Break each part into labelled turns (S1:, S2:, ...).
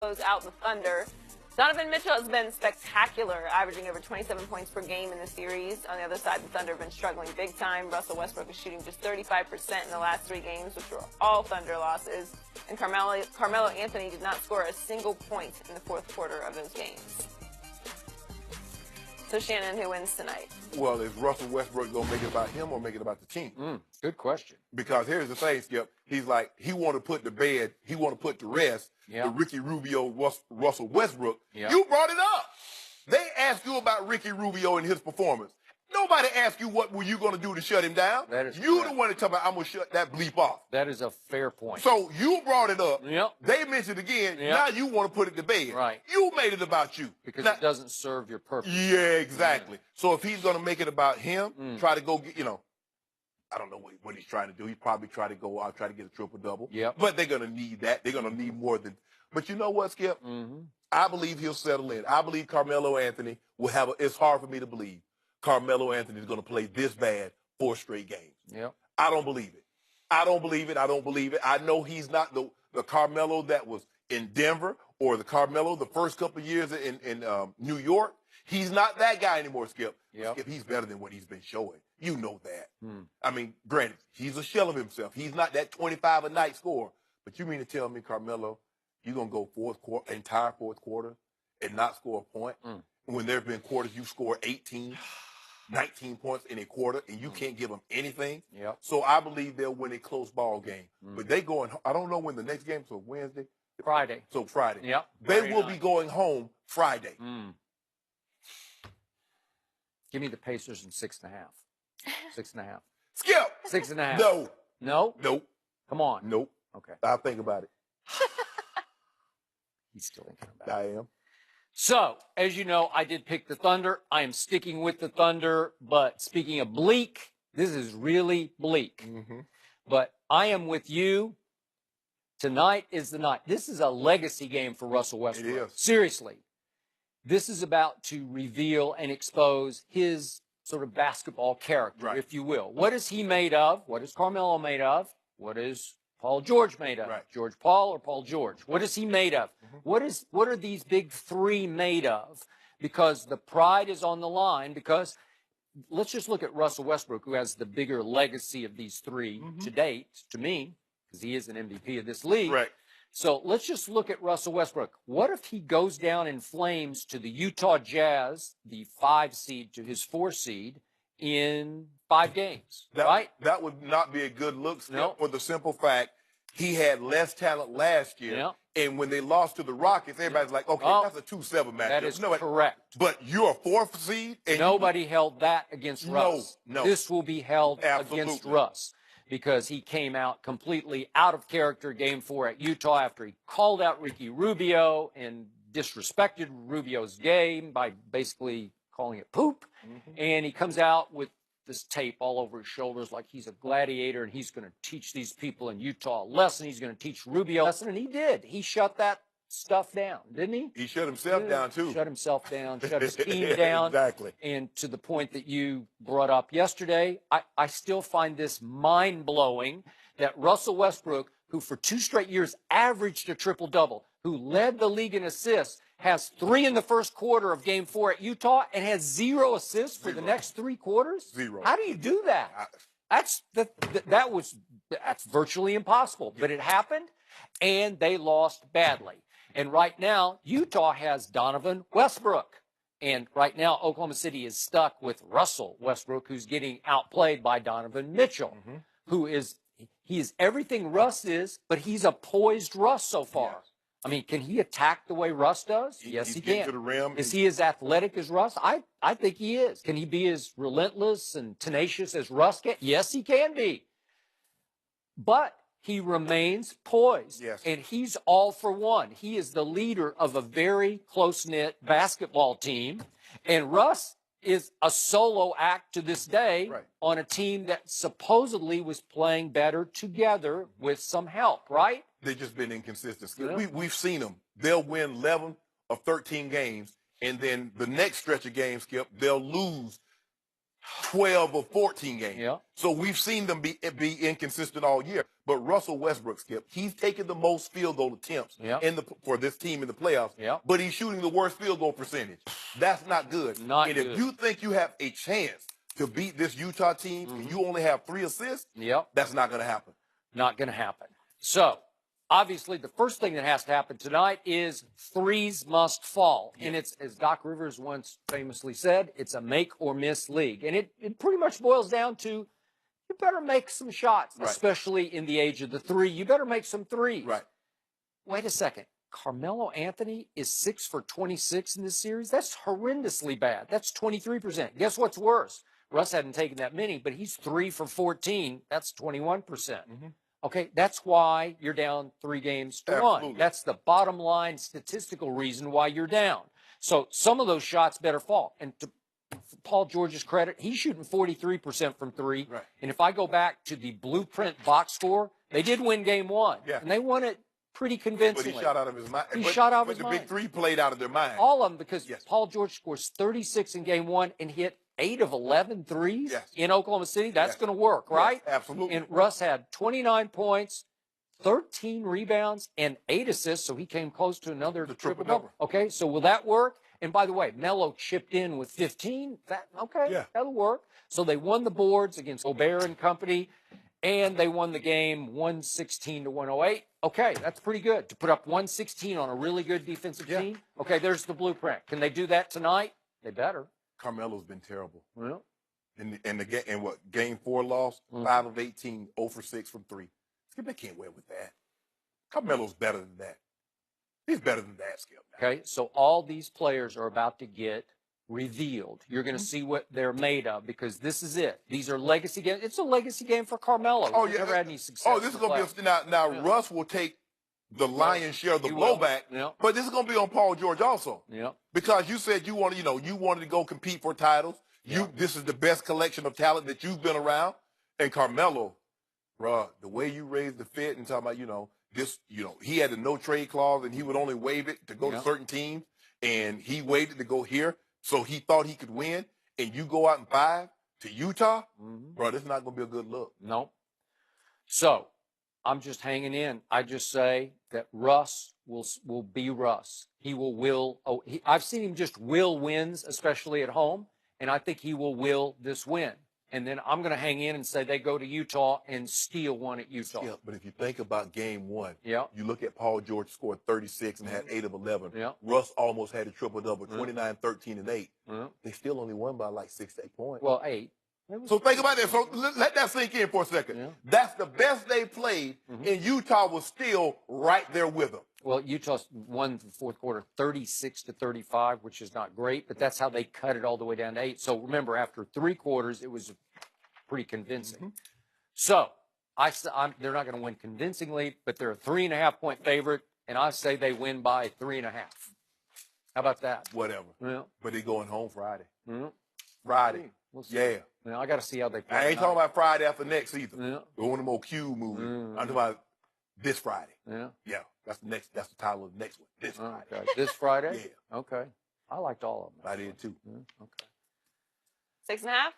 S1: close out the Thunder. Donovan Mitchell has been spectacular, averaging over 27 points per game in the series. On the other side, the Thunder have been struggling big time. Russell Westbrook is shooting just 35% in the last 3 games, which were all Thunder losses. And Carmelo Anthony did not score a single point in the fourth quarter of those games. So, Shannon, who wins tonight?
S2: Well, is Russell Westbrook going to make it about him or make it about the team?
S3: Good question.
S2: Because here's the thing, Skip. He's like, he want to put to bed, he want to put to rest the Ricky Rubio, Russell Westbrook. You brought it up. They asked you about Ricky Rubio and his performance. Nobody asked you what were you going to do to shut him down.
S3: That is
S2: you
S3: correct.
S2: the one that talking about I'm going to shut that bleep off.
S3: That is a fair point.
S2: So you brought it up.
S3: Yep.
S2: They mentioned it again.
S3: Yep.
S2: Now you want to put it to bed.
S3: Right.
S2: You made it about you.
S3: Because
S2: now,
S3: it doesn't serve your purpose.
S2: Yeah, exactly. So if he's going to make it about him, try to go get, I don't know what he's trying to do. He's probably try to go out, try to get a triple-double.
S3: Yep.
S2: But they're going to need that. They're going to need more than. But you know what, Skip? I believe he'll settle in. I believe Carmelo Anthony will have it's hard for me to believe Carmelo Anthony is going to play this bad 4 straight games.
S3: Yep.
S2: I don't believe it. I don't believe it. I don't believe it. I know he's not the Carmelo that was in Denver or the Carmelo the first couple of years in New York. He's not that guy anymore, Skip.
S3: Yep.
S2: Skip, he's better than what he's been showing. You know that. I mean, granted, he's a shell of himself. He's not that 25-a-night scorer. But you mean to tell me, Carmelo, you're going to go entire fourth quarter and not score a point? When there have been quarters you score 18, 19 points in a quarter, and you can't give them anything?
S3: Yep.
S2: So I believe they'll win a close ball game. But they going, I don't know when the next game, so Wednesday?
S3: Friday.
S2: So Friday.
S3: Yep.
S2: They will be going home Friday.
S3: Give me the Pacers in 6.5. 6.5.
S2: Skip!
S3: 6.5.
S2: No.
S3: No?
S2: Nope.
S3: Come on.
S2: Nope.
S3: Okay.
S2: I'll think about it.
S3: He's still thinking about it.
S2: I am.
S3: So, as you know, I did pick the Thunder. I am sticking with the Thunder. But speaking of bleak, this is really bleak. But I am with you. Tonight is the night. This is a legacy game for Russell Westbrook.
S2: It is.
S3: Seriously. This is about to reveal and expose his sort of basketball character, if you will. What is he made of? What is Carmelo made of? What is Paul George made of? George Paul or Paul George? What is he made of? What are these big 3 made of? Because the pride is on the line. Because let's just look at Russell Westbrook, who has the bigger legacy of these 3 to date, to me, because he is an MVP of this league.
S2: Right.
S3: So let's just look at Russell Westbrook. What if he goes down in flames to the Utah Jazz, the 5 seed to his 4 seed, in 5 games, right?
S2: That would not be a good look, Skip, for the simple fact he had less talent last year. And when they lost to the Rockets, everybody's like, okay, that's a 2-7 match.
S3: That is correct.
S2: But you're a 4th seed? And
S3: nobody held that against Russ.
S2: No.
S3: This will be held against Russ, because he came out completely out of character game 4 at Utah after he called out Ricky Rubio and disrespected Rubio's game by basically calling it poop. And he comes out with this tape all over his shoulders like he's a gladiator and he's going to teach these people in Utah a lesson. He's going to teach Rubio a lesson. And he did. He shut that stuff down, didn't he?
S2: He shut himself down, too.
S3: Shut himself down, shut his team down.
S2: Exactly.
S3: And to the point that you brought up yesterday, I still find this mind-blowing that Russell Westbrook, who for 2 straight years averaged a triple-double, who led the league in assists, has 3 in the first quarter of game 4 at Utah and has 0 assists for the next 3 quarters?
S2: 0.
S3: How do you do that? That's virtually impossible. But it happened, and they lost badly. And right now, Utah has Donovan Westbrook. And right now, Oklahoma City is stuck with Russell Westbrook, who's getting outplayed by Donovan Mitchell, who is everything Russ is, but he's a poised Russ so far. I mean, can he attack the way Russ does? Yes, he can.
S2: To the rim.
S3: Is he as athletic as Russ? I think he is. Can he be as relentless and tenacious as Russ can? Yes, he can be. But he remains poised.
S2: Yes.
S3: And he's all for one. He is the leader of a very close-knit basketball team. And Russ is a solo act to this day on a team that supposedly was playing better together with some help, right?
S2: They've just been inconsistent. We've seen them. They'll win 11 of 13 games, and then the next stretch of games, Skip, they'll lose 12 or 14 games.
S3: Yeah.
S2: So we've seen them be inconsistent all year. But Russell Westbrook, Skip, he's taken the most field goal attempts for this team in the playoffs.
S3: Yeah.
S2: But he's shooting the worst field goal percentage. That's not good.
S3: Not
S2: and
S3: good.
S2: if you think you have a chance to beat this Utah team and you only have 3 assists, that's not going to happen.
S3: Not going to happen. So, obviously, the first thing that has to happen tonight is threes must fall. And it's, as Doc Rivers once famously said, it's a make or miss league. And it pretty much boils down to you better make some shots, especially in the age of the three. You better make some threes.
S2: Right.
S3: Wait a second. Carmelo Anthony is 6 for 26 in this series. That's horrendously bad. That's 23%. Guess what's worse? Russ hadn't taken that many, but he's 3 for 14. That's 21%. Okay, that's why you're down 3 games to 1. That's the bottom line statistical reason why you're down. So some of those shots better fall. And to Paul George's credit, he's shooting 43% from 3.
S2: Right.
S3: And if I go back to the blueprint box score, they did win game 1.
S2: Yeah.
S3: And they won it pretty convincingly.
S2: But he shot out of his mind.
S3: He shot out of his
S2: But
S3: mind.
S2: the big three played out of their mind.
S3: All of them, because Paul George scores 36 in game 1 and hit 8 of 11 threes in Oklahoma City. That's going to work, right?
S2: Absolutely.
S3: And Russ had 29 points, 13 rebounds, and 8 assists, so he came close to another triple-double. Okay, so will that work? And by the way, Melo chipped in with 15. That'll work. So they won the boards against Gobert and company, and they won the game 116 to 108. Okay, that's pretty good. To put up 116 on a really good defensive team. Okay, there's the blueprint. Can they do that tonight? They better.
S2: Carmelo's been terrible.
S3: Well,
S2: in what game 4 loss, 5 of 18, 0 for 6 from 3. Skip, they can't win with that. Carmelo's better than that. He's better than that, Skip.
S3: Okay, so all these players are about to get revealed. You're going to see what they're made of because this is it. These are legacy games. It's a legacy game for Carmelo.
S2: Oh,
S3: He's never had any success.
S2: Oh, this is going to be now. Russ will take the lion's share of the blowback, but this is going to be on Paul George also. Because you said you wanted to go compete for titles. This is the best collection of talent that you've been around. And Carmelo, bruh, the way you raised the fit and talking about, he had a no trade clause and he would only waive it to go to certain teams, and he waived it to go here. So he thought he could win, and you go out in 5 to Utah, bro, this is not going to be a good look.
S3: No. So I'm just hanging in. I just say that Russ will be Russ. He will. I've seen him just will wins, especially at home, and I think he will this win. And then I'm going to hang in and say they go to Utah and steal one at Utah.
S2: Yeah, but if you think about game 1,
S3: you
S2: look at Paul George scored 36 and had 8 of 11. Russ almost had a triple-double, 29, 13, and 8. They still only won by like 6 to 8 points.
S3: Well, 8.
S2: So think about that. So let that sink in for a second. That's the best they played, and Utah was still right there with them.
S3: Well, Utah won the fourth quarter 36 to 35, which is not great, but that's how they cut it all the way down to 8. So remember, after 3 quarters, it was pretty convincing. So they're not going to win convincingly, but they're a 3.5-point favorite, and I say they win by 3.5. How about that?
S2: Whatever.
S3: Yeah.
S2: But they're going home Friday. Friday.
S3: We'll see.
S2: Yeah.
S3: Now, I got to see how they play.
S2: I ain't talking about Friday after next either.
S3: Yeah.
S2: One of them old Q movies. I'm talking about this Friday.
S3: Yeah.
S2: That's the title of the next one. This Friday.
S3: Okay. This Friday?
S2: Yeah.
S3: Okay. I liked all of them.
S2: I did too.
S3: Okay.
S1: 6.5?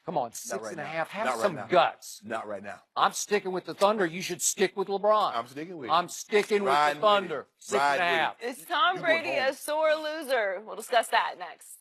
S3: Come on,
S2: Not right
S3: 6.5.
S2: now.
S3: Have
S2: Not right
S3: some
S2: now.
S3: guts.
S2: Not right now.
S3: I'm sticking with the Thunder. You should stick with LeBron.
S2: I'm sticking with it.
S3: I'm sticking with the
S2: Riding with
S3: Thunder.
S2: it. Ride
S3: 6.5.
S2: with it.
S1: Is Tom
S2: You going
S1: Brady
S2: home.
S1: a sore loser? We'll discuss that next.